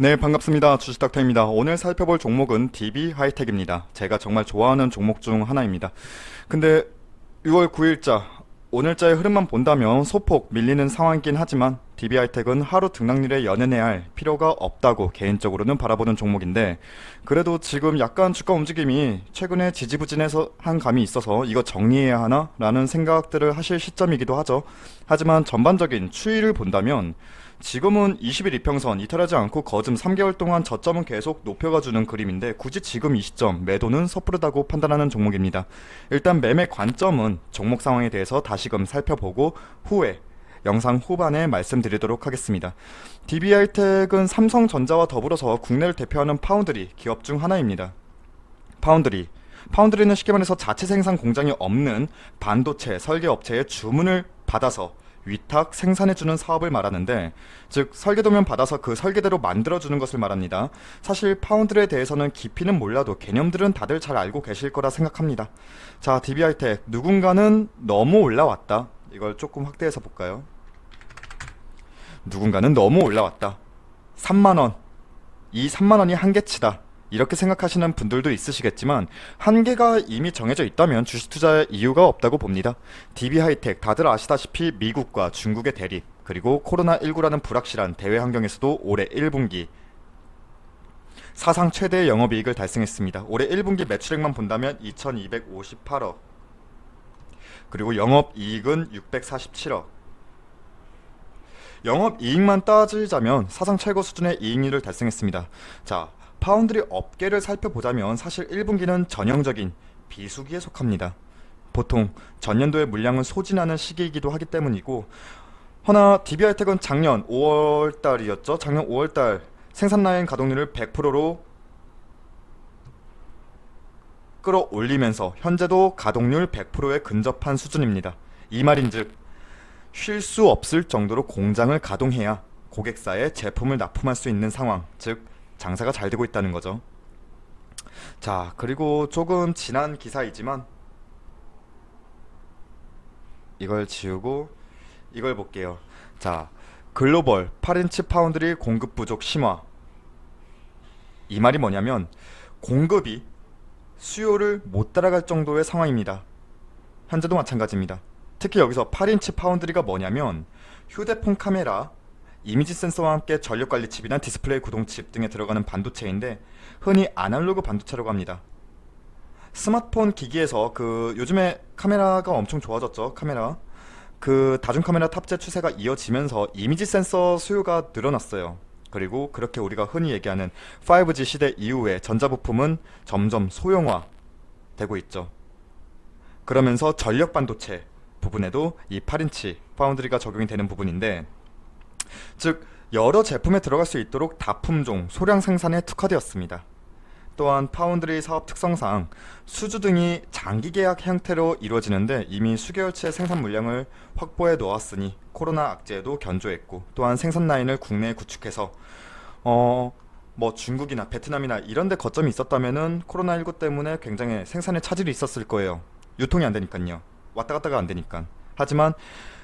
네, 반갑습니다. 주식닥터입니다. 오늘 살펴볼 종목은 DB 하이텍입니다. 제가 정말 좋아하는 종목 중 하나입니다. 근데 6월 9일자, 오늘자의 흐름만 본다면 소폭 밀리는 상황이긴 하지만 DB 하이텍은 하루 등락률에 연연해야 할 필요가 없다고 개인적으로는 바라보는 종목인데, 그래도 지금 약간 주가 움직임이 최근에 지지부진해서 한 감이 있어서 이거 정리해야 하나? 라는 생각들을 하실 시점이기도 하죠. 하지만 전반적인 추이를 본다면 지금은 20일 이평선 이탈하지 않고 거즘 3개월 동안 저점은 계속 높여가주는 그림인데, 굳이 지금 이 시점 매도는 섣부르다고 판단하는 종목입니다. 일단 매매 관점은 종목 상황에 대해서 다시금 살펴보고 후에 영상 후반에 말씀드리도록 하겠습니다. DB하이텍은 삼성전자와 더불어서 국내를 대표하는 파운드리 기업 중 하나입니다. 파운드리는 쉽게 말해서 자체 생산 공장이 없는 반도체 설계 업체의 주문을 받아서 위탁 생산해주는 사업을 말하는데, 즉 설계도면 받아서 그 설계대로 만들어주는 것을 말합니다. 사실 파운드리에 대해서는 깊이는 몰라도 개념들은 다들 잘 알고 계실 거라 생각합니다. 자, DB하이텍 누군가는 너무 올라왔다. 이걸 조금 확대해서 볼까요? 누군가는 너무 올라왔다. 3만원. 이 3만원이 한계치다. 이렇게 생각하시는 분들도 있으시겠지만, 한계가 이미 정해져 있다면 주식 투자에 이유가 없다고 봅니다. DB하이텍 다들 아시다시피 미국과 중국의 대립, 그리고 코로나19라는 불확실한 대외 환경에서도 올해 1분기 사상 최대의 영업이익을 달성했습니다. 올해 1분기 매출액만 본다면 2258억, 그리고 영업이익은 647억. 영업이익만 따지자면 사상 최고 수준의 이익률을 달성했습니다. 자, 파운드리 업계를 살펴보자면 사실 1분기는 전형적인 비수기에 속합니다. 보통 전년도의 물량은 소진하는 시기이기도 하기 때문이고, 허나 DB하이텍은 작년 5월달이었죠. 작년 5월달 생산 라인 가동률을 100%로 끌어올리면서 현재도 가동률 100%에 근접한 수준입니다. 이 말인즉 쉴 수 없을 정도로 공장을 가동해야 고객사에 제품을 납품할 수 있는 상황, 즉 장사가 잘 되고 있다는 거죠. 자, 그리고 조금 지난 기사이지만 이걸 지우고 이걸 볼게요. 자, 글로벌 8인치 파운드리 공급 부족 심화. 이 말이 뭐냐면 공급이 수요를 못 따라갈 정도의 상황입니다. 현재도 마찬가지입니다. 특히 여기서 8인치 파운드리가 뭐냐면 휴대폰 카메라, 이미지 센서와 함께 전력관리 칩이나 디스플레이 구동 칩 등에 들어가는 반도체인데, 흔히 아날로그 반도체라고 합니다. 스마트폰 기기에서 요즘에 카메라가 엄청 좋아졌죠. 다중 카메라 탑재 추세가 이어지면서 이미지 센서 수요가 늘어났어요. 그리고 그렇게 우리가 흔히 얘기하는 5G 시대 이후에 전자부품은 점점 소형화 되고 있죠. 그러면서 전력 반도체 부분에도 이 8인치 파운드리가 적용이 되는 부분인데, 즉 여러 제품에 들어갈 수 있도록 다품종 소량 생산에 특화되었습니다. 또한 파운드리 사업 특성상 수주 등이 장기 계약 형태로 이루어지는데, 이미 수개월치의 생산 물량을 확보해 놓았으니 코로나 악재에도 견조했고, 또한 생산 라인을 국내에 구축해서 중국이나 베트남이나 이런 데 거점이 있었다면은 코로나19 때문에 굉장히 생산에 차질이 있었을 거예요. 유통이 안 되니까요. 왔다 갔다가 안 되니까. 하지만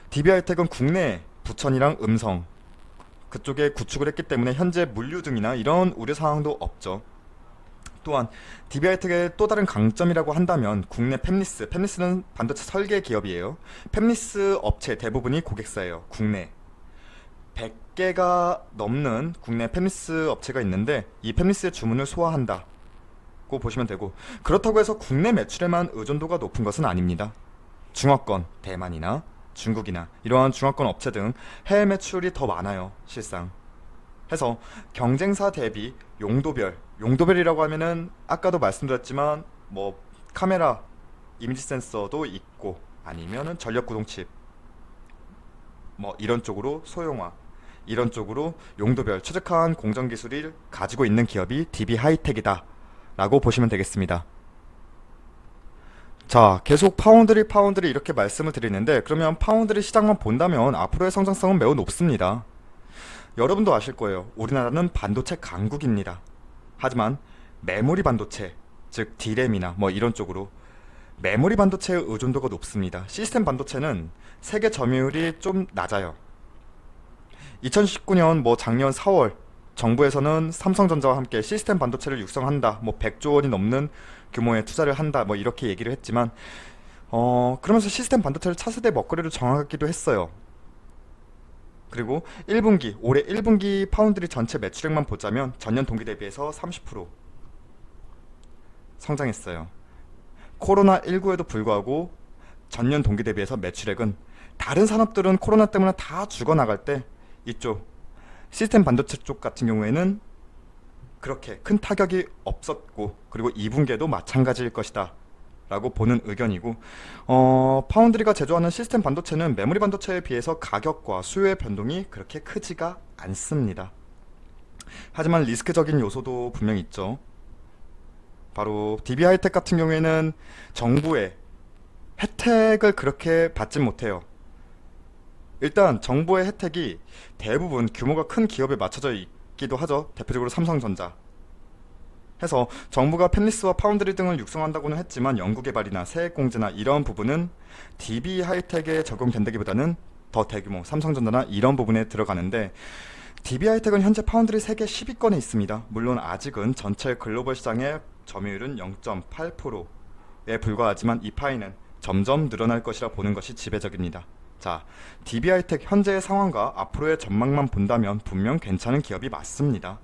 DB하이텍은 국내 부천이랑 음성 그쪽에 구축을 했기 때문에 현재 물류 등이나 이런 우려 사항도 없죠. 또한 DB하이텍의 또 다른 강점이라고 한다면 국내 팹리스는 반도체 설계 기업이에요. 팹리스 업체 대부분이 고객사예요. 국내 100개가 넘는 국내 팹리스 업체가 있는데, 이 팹리스의 주문을 소화한다고 보시면 되고, 그렇다고 해서 국내 매출에만 의존도가 높은 것은 아닙니다. 중화권, 대만이나 중국이나 이러한 중화권 업체 등 해외 매출이 더 많아요. 실상 해서 경쟁사 대비 용도별이라고 하면은 아까도 말씀드렸지만 카메라, 이미지 센서도 있고, 아니면은 전력 구동칩 이런 쪽으로 소형화, 이런 쪽으로 용도별 최적화한 공정 기술을 가지고 있는 기업이 DB하이텍이다 라고 보시면 되겠습니다. 자, 계속 파운드리 이렇게 말씀을 드리는데, 그러면 파운드리 시장만 본다면 앞으로의 성장성은 매우 높습니다. 여러분도 아실 거예요. 우리나라는 반도체 강국입니다. 하지만 메모리 반도체, 즉 D램이나 이런 쪽으로 메모리 반도체의 의존도가 높습니다. 시스템 반도체는 세계 점유율이 좀 낮아요. 2019년 작년 4월 정부에서는 삼성전자와 함께 시스템 반도체를 육성한다. 뭐 100조 원이 넘는 규모의 투자를 한다. 뭐 이렇게 얘기를 했지만 그러면서 시스템 반도체를 차세대 먹거리로 정하기도 했어요. 그리고 1분기, 올해 1분기 파운드리 전체 매출액만 보자면 전년 동기 대비해서 30% 성장했어요. 코로나19에도 불구하고 전년 동기 대비해서 매출액은 다른 산업들은 코로나 때문에 다 죽어나갈 때 이쪽 시스템 반도체 쪽 같은 경우에는 그렇게 큰 타격이 없었고 그리고 2분기에도 마찬가지일 것이다 라고 보는 의견이고 파운드리가 제조하는 시스템 반도체는 메모리 반도체에 비해서 가격과 수요의 변동이 그렇게 크지가 않습니다. 하지만 리스크적인 요소도 분명히 있죠. 바로 DB하이텍 같은 경우에는 정부의 혜택을 그렇게 받진 못해요. 일단 정부의 혜택이 대부분 규모가 큰 기업에 맞춰져 있기도 하죠. 대표적으로 삼성전자. 해서 정부가 펜리스와 파운드리 등을 육성한다고는 했지만 연구개발이나 세액공제나 이런 부분은 DB하이텍에 적용된다기보다는 더 대규모 삼성전자나 이런 부분에 들어가는데 DB하이텍은 현재 파운드리 세계 10위권에 있습니다. 물론 아직은 전체 글로벌 시장의 점유율은 0.8%에 불과하지만 이 파이는 점점 늘어날 것이라 보는 것이 지배적입니다. 자, DB하이텍 현재의 상황과 앞으로의 전망만 본다면 분명 괜찮은 기업이 맞습니다.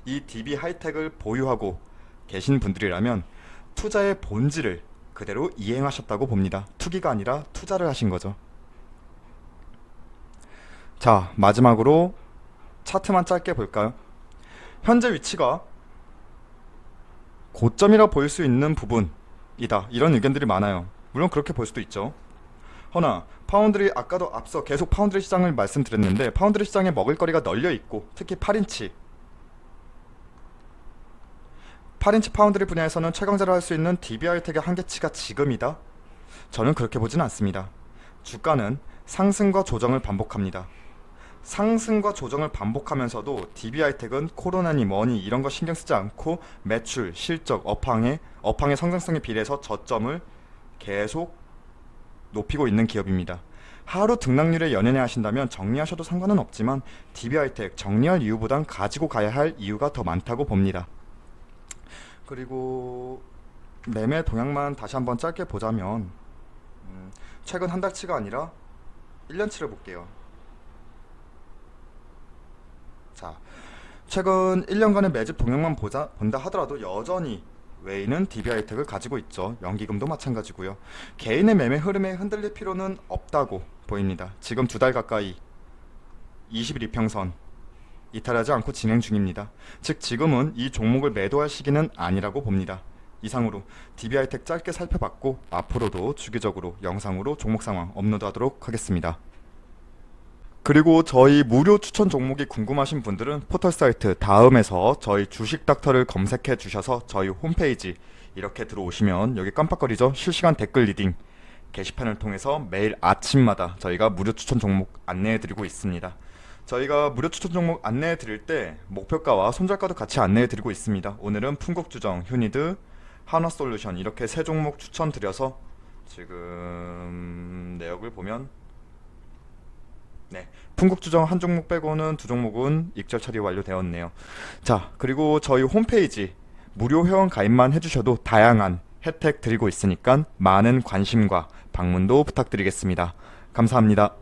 이 DB하이텍을 보유하고 계신 분들이라면 투자의 본질을 그대로 이행하셨다고 봅니다. 투기가 아니라 투자를 하신 거죠. 자, 마지막으로 차트만 짧게 볼까요? 현재 위치가 고점이라 보일 수 있는 부분이다. 이런 의견들이 많아요. 물론 그렇게 볼 수도 있죠. 허나 파운드리 아까도 앞서 계속 파운드리 시장을 말씀드렸는데 파운드리 시장에 먹을거리가 널려 있고 특히 8인치 파운드리 분야에서는 최강자를 할 수 있는 DB하이텍의 한계치가 지금이다? 저는 그렇게 보진 않습니다. 주가는 상승과 조정을 반복합니다. 상승과 조정을 반복하면서도 DB하이텍은 코로나니 뭐니 이런 거 신경 쓰지 않고 매출, 실적, 업황의 성장성에 비례해서 저점을 계속 높이고 있는 기업입니다. 하루 등락률에 연연해 하신다면 정리하셔도 상관은 없지만 DB하이텍 정리할 이유보단 가지고 가야 할 이유가 더 많다고 봅니다. 그리고 매매 동향만 다시 한번 짧게 보자면 최근 한 달치가 아니라 1년치를 볼게요. 자, 최근 1년간의 매집 동향만 본다 하더라도 여전히 웨이는 DB하이텍을 가지고 있죠. 연기금도 마찬가지고요. 개인의 매매 흐름에 흔들릴 필요는 없다고 보입니다. 지금 2달 가까이 20일 이평선 이탈하지 않고 진행 중입니다. 즉 지금은 이 종목을 매도할 시기는 아니라고 봅니다. 이상으로 DB하이텍 짧게 살펴봤고 앞으로도 주기적으로 영상으로 종목 상황 업로드하도록 하겠습니다. 그리고 저희 무료 추천 종목이 궁금하신 분들은 포털 사이트 다음에서 저희 주식 닥터를 검색해 주셔서 저희 홈페이지 이렇게 들어오시면 여기 깜빡거리죠? 실시간 댓글 리딩 게시판을 통해서 매일 아침마다 저희가 무료 추천 종목 안내해 드리고 있습니다. 저희가 무료 추천 종목 안내해 드릴 때 목표가와 손절가도 같이 안내해 드리고 있습니다. 오늘은 풍국주정, 휴니드, 한화솔루션 이렇게 세 종목 추천 드려서 지금 내역을 보면 풍국주정 한 종목 빼고는 두 종목은 익절 처리 완료되었네요. 자, 그리고 저희 홈페이지 무료 회원 가입만 해주셔도 다양한 혜택 드리고 있으니까 많은 관심과 방문도 부탁드리겠습니다. 감사합니다.